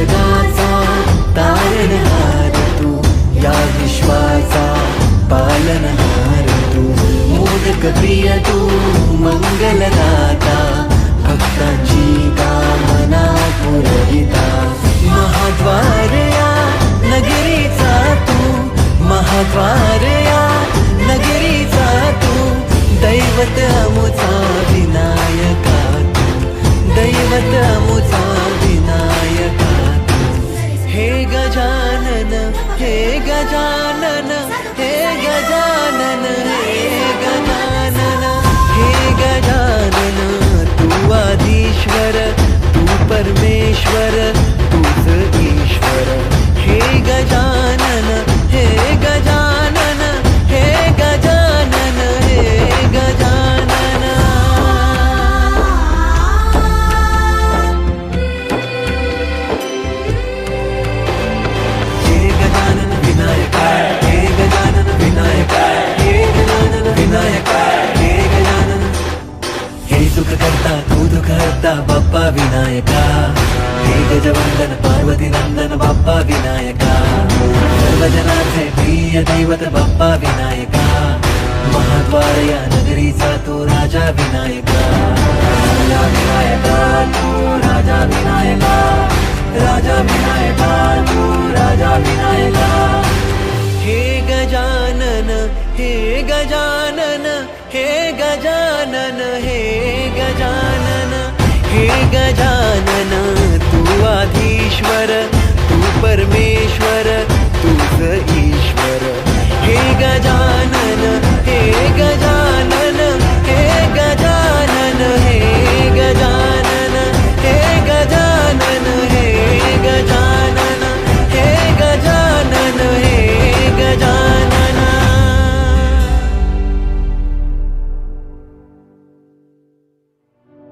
जगाचा तारणहार तू, या विश्वाचा पालनहार तू, मोदक प्रिय तू, मंगलदाता, भक्तांची कामना पुरविता, महाद्वार या नगरीचा तू, महाद्वार या नगरीचा तू, दैवत अमुचा विनायका तू, दैवत अमुचा विनायका तू, हे गजानन, हे गजानन, हे गजानन, हे गजानन, हे गजानन, तू आदिश्वर, तू परमेश्वर, तूच ईश्वर, हे गजानन, हे गजानन, हे गजानन, हे गजानन. हे गजानन विनायका, हे गजानन विनायका, हे गजानन विनायका, हे गजानन. हे सुख करता तू दुःख हरता बाप्पा विनायका, हे गजवंदन पार्वती नंदन बाप्पा विनायका, सर्वजनाचे प्रिय दैवत बाप्पा विनायका, महाद्वार या नगरीचा तू राजा विनायका, राजा विनायका तू राजा विनायका, राजा विनायका तू राजा विनायका. हे गजानन, हे गजानन, हे गजानन, हे गजानन, हे गजानन, तू आधीश्वर, तू परमेश्वर, तूच ईश्वर, हे गजानन.